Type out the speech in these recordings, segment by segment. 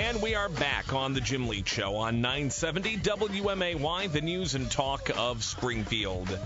And we are back on the Jim Leach Show on 970 WMAY, the news and talk of Springfield.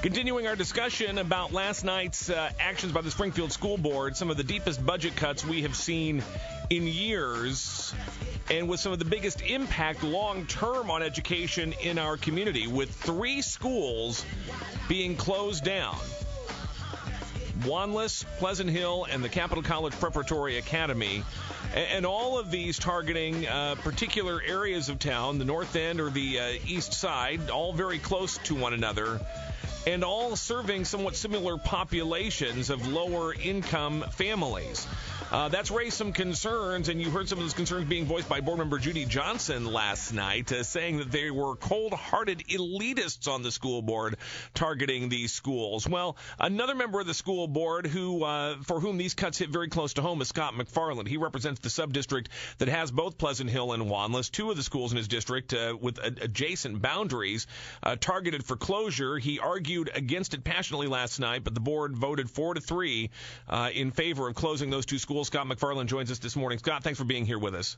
Continuing our discussion about last night's actions by the Springfield School Board, some of the deepest budget cuts we have seen in years, and with some of the biggest impact long-term on education in our community, with 3 schools being closed down. Wanlis, Pleasant Hill, and the Capital College Preparatory Academy. And all of these targeting particular areas of town, the north end or the east side, all very close to one another, and all serving somewhat similar populations of lower-income families. That's raised some concerns, and you heard some of those concerns being voiced by Board Member Judy Johnson last night, saying that they were cold-hearted elitists on the school board targeting these schools. Well, another member of the school board for whom these cuts hit very close to home is Scott McFarland. He represents the sub-district that has both Pleasant Hill and Wanlis, 2 of the schools in his district with adjacent boundaries targeted for closure. He argued against it passionately last night, but the board voted 4-3 in favor of closing those 2 schools. Scott McFarland joins us this morning. Scott, thanks for being here with us.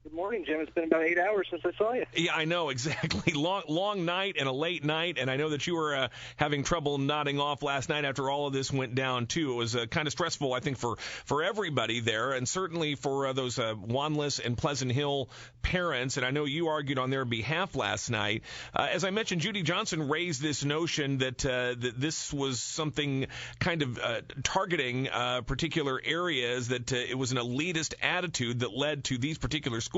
Good morning, Jim. It's been about 8 hours since I saw you. Yeah, I know, exactly. Long night and a late night, and I know that you were having trouble nodding off last night after all of this went down, too. It was kind of stressful, I think, for everybody there, and certainly for those Wanlis and Pleasant Hill parents, and I know you argued on their behalf last night. As I mentioned, Judy Johnson raised this notion that this was something kind of targeting particular areas, that it was an elitist attitude that led to these particular schools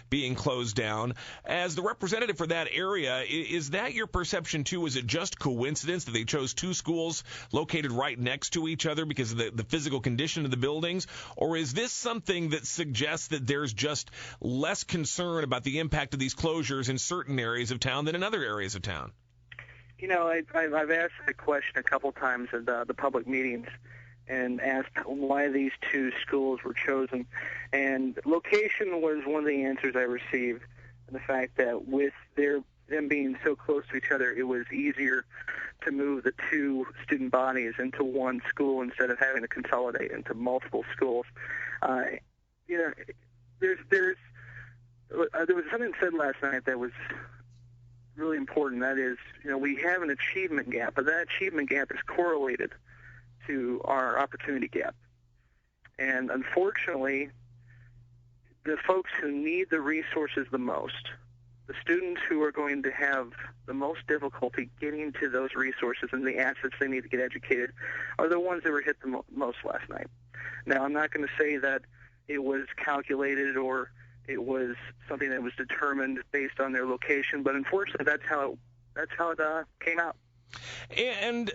being closed down. As the representative for that area, is that your perception too? Is it just coincidence that they chose 2 schools located right next to each other because of the physical condition of the buildings? Or is this something that suggests that there's just less concern about the impact of these closures in certain areas of town than in other areas of town? You know, I've asked the question a couple times at the public meetings and asked why these 2 schools were chosen. And location was one of the answers I received, and the fact that with them being so close to each other, it was easier to move the 2 student bodies into one school instead of having to consolidate into multiple schools. You know, there was something said last night that was really important. That is, you know, we have an achievement gap, but that achievement gap is correlated to our opportunity gap. And unfortunately, the folks who need the resources the most, the students who are going to have the most difficulty getting to those resources and the assets they need to get educated, are the ones that were hit the most last night. Now, I'm not going to say that it was calculated or it was something that was determined based on their location, but unfortunately, that's how it came out. And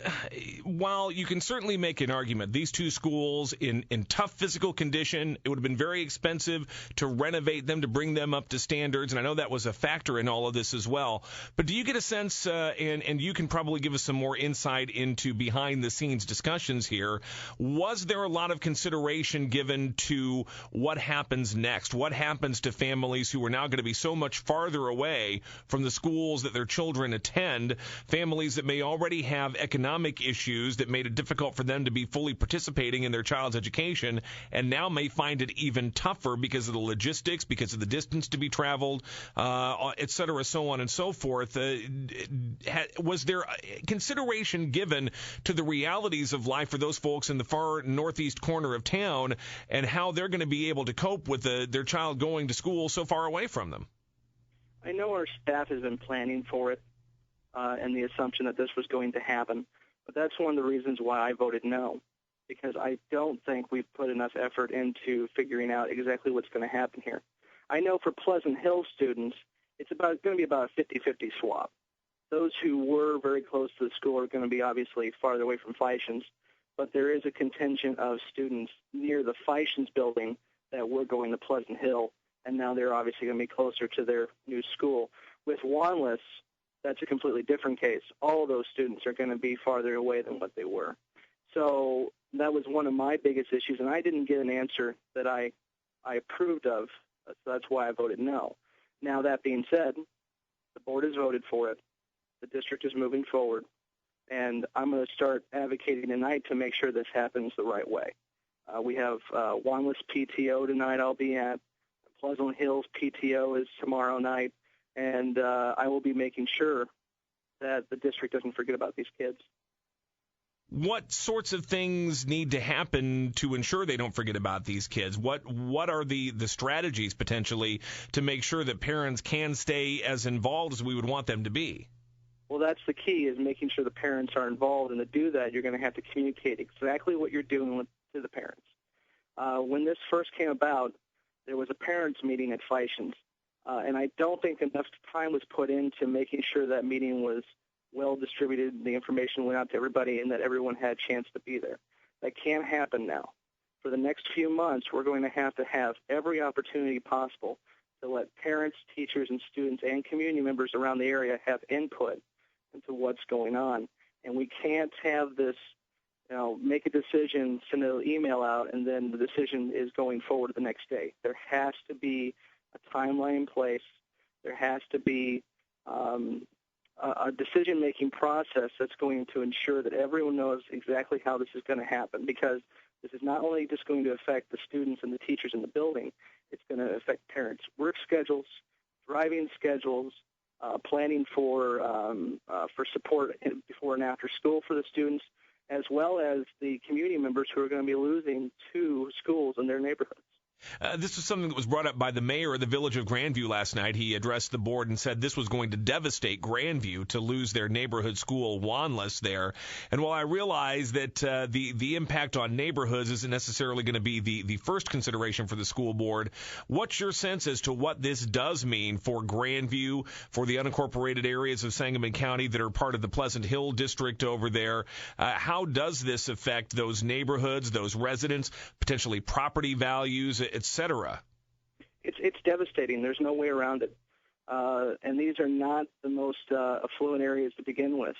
while you can certainly make an argument, these 2 schools in tough physical condition, it would have been very expensive to renovate them, to bring them up to standards, and I know that was a factor in all of this as well. But do you get a sense, and you can probably give us some more insight into behind-the-scenes discussions here, was there a lot of consideration given to what happens next? What happens to families who are now going to be so much farther away from the schools that their children attend, families that may already have economic issues that made it difficult for them to be fully participating in their child's education, and now may find it even tougher because of the logistics, because of the distance to be traveled, et cetera, so on and so forth. Was there consideration given to the realities of life for those folks in the far northeast corner of town and how they're going to be able to cope with their child going to school so far away from them? I know our staff has been planning for it, and the assumption that this was going to happen. But that's one of the reasons why I voted no, because I don't think we've put enough effort into figuring out exactly what's going to happen here. I know for Pleasant Hill students, it's going to be about a 50-50 swap. Those who were very close to the school are going to be obviously farther away from Feischen's, but there is a contingent of students near the Feischen's building that were going to Pleasant Hill, and now they're obviously going to be closer to their new school. With Wanlis, that's a completely different case. All of those students are going to be farther away than what they were. So that was one of my biggest issues, and I didn't get an answer that I approved of, so that's why I voted no. Now, that being said, the board has voted for it. The district is moving forward, and I'm going to start advocating tonight to make sure this happens the right way. We have Wanlis PTO tonight I'll be at, Pleasant Hills PTO is tomorrow night, and I will be making sure that the district doesn't forget about these kids. What sorts of things need to happen to ensure they don't forget about these kids? What are the strategies potentially to make sure that parents can stay as involved as we would want them to be? Well, that's the key, is making sure the parents are involved. And to do that, you're going to have to communicate exactly what you're doing to the parents. When this first came about, there was a parents' meeting at Feishen's, and I don't think enough time was put into making sure that meeting was well distributed, the information went out to everybody, and that everyone had a chance to be there. That can't happen now. For the next few months, we're going to have every opportunity possible to let parents, teachers, and students and community members around the area have input into what's going on. And we can't have this, make a decision, send an email out, and then the decision is going forward the next day. There has to be a timeline in place. There has to be a decision-making process that's going to ensure that everyone knows exactly how this is going to happen, because this is not only just going to affect the students and the teachers in the building, it's going to affect parents' work schedules, driving schedules, planning for support before and after school for the students, as well as the community members who are going to be losing 2 schools in their neighborhoods. This was something that was brought up by the mayor of the village of Grandview last night. He addressed the board and said this was going to devastate Grandview to lose their neighborhood school, Wanless, there. And while I realize that the impact on neighborhoods isn't necessarily going to be the first consideration for the school board, what's your sense as to what this does mean for Grandview, for the unincorporated areas of Sangamon County that are part of the Pleasant Hill district over there? How does this affect those neighborhoods, those residents, potentially property values, et cetera? It's devastating. There's no way around it. And these are not the most affluent areas to begin with.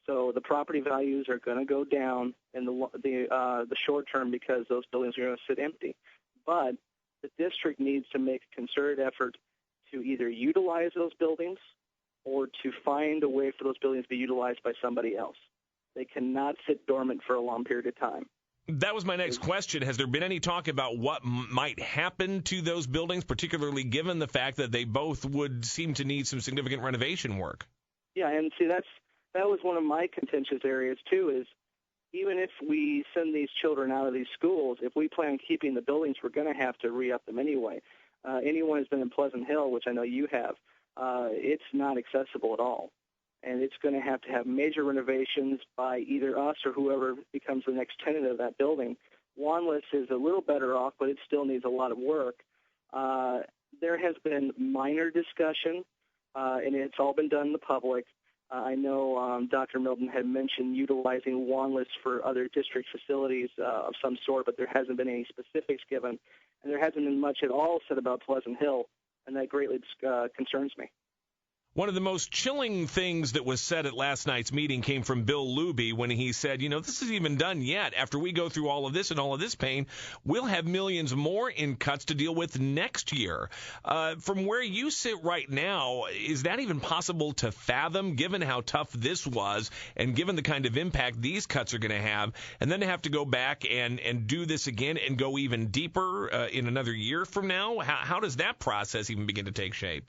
So the property values are going to go down in the short term because those buildings are going to sit empty. But the district needs to make a concerted effort to either utilize those buildings or to find a way for those buildings to be utilized by somebody else. They cannot sit dormant for a long period of time. That was my next question. Has there been any talk about what might happen to those buildings, particularly given the fact that they both would seem to need some significant renovation work? Yeah, and see, that was one of my contentious areas, too, is even if we send these children out of these schools, if we plan on keeping the buildings, we're going to have to re-up them anyway. Anyone who's been in Pleasant Hill, which I know you have, it's not accessible at all. And it's going to have major renovations by either us or whoever becomes the next tenant of that building. Wanless is a little better off, but it still needs a lot of work. There has been minor discussion, and it's all been done in the public. I know Dr. Milton had mentioned utilizing Wanless for other district facilities of some sort, but there hasn't been any specifics given. And there hasn't been much at all said about Pleasant Hill, and that greatly concerns me. One of the most chilling things that was said at last night's meeting came from Bill Luby when he said, this isn't even done yet. After we go through all of this and all of this pain, we'll have millions more in cuts to deal with next year. From where you sit right now, is that even possible to fathom, given how tough this was and given the kind of impact these cuts are going to have, and then to have to go back and do this again and go even deeper in another year from now? How does that process even begin to take shape?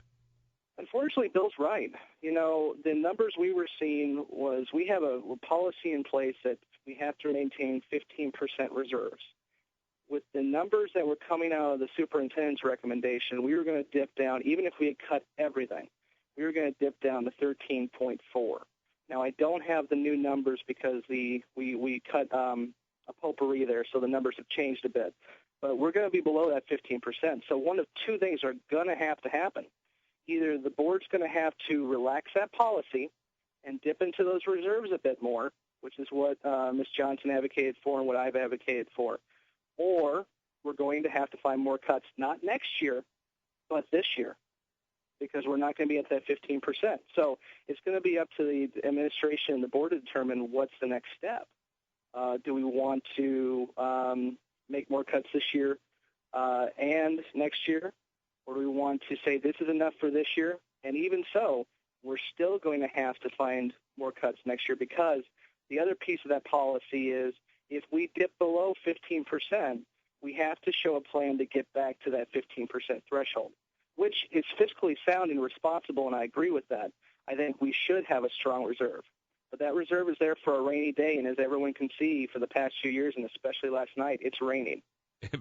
Unfortunately, Bill's right. The numbers we were seeing was we have a policy in place that we have to maintain 15% reserves. With the numbers that were coming out of the superintendent's recommendation, we were going to dip down, even if we had cut everything, we were going to dip down to 13.4. Now, I don't have the new numbers because we cut a potpourri there, so the numbers have changed a bit. But we're going to be below that 15%. So one of two things are going to have to happen. Either the board's going to have to relax that policy and dip into those reserves a bit more, which is what Ms. Johnson advocated for and what I've advocated for, or we're going to have to find more cuts, not next year, but this year, because we're not going to be at that 15%. So it's going to be up to the administration and the board to determine what's the next step. Do we want to make more cuts this year and next year? Or do we want to say this is enough for this year? And even so, we're still going to have to find more cuts next year, because the other piece of that policy is if we dip below 15%, We have to show a plan to get back to that 15% threshold, which is fiscally sound and responsible, and I agree with that. I think we should have a strong reserve. But that reserve is there for a rainy day, and as everyone can see, for the past few years, and especially last night, it's raining.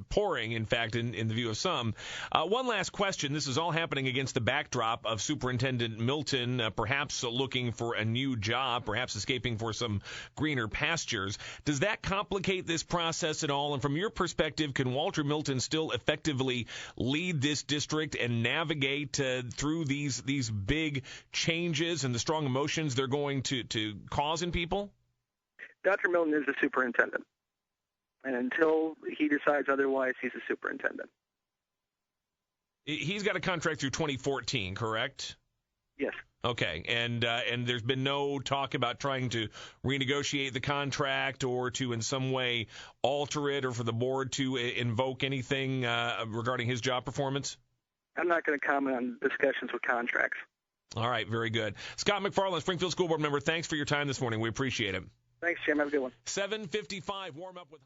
Pouring, in fact, in the view of some. One last question. This is all happening against the backdrop of Superintendent Milton perhaps looking for a new job, perhaps escaping for some greener pastures. Does that complicate this process at all? And from your perspective, can Walter Milton still effectively lead this district and navigate through these big changes and the strong emotions they're going to cause in people? Dr. Milton is the superintendent. And until he decides otherwise, he's a superintendent. He's got a contract through 2014, correct? Yes. Okay, and there's been no talk about trying to renegotiate the contract or to in some way alter it, or for the board to invoke anything regarding his job performance? I'm not going to comment on discussions with contracts. All right, very good. Scott McFarland, Springfield School Board member, thanks for your time this morning. We appreciate it. Thanks, Jim. Have a good one. 7:55, warm up with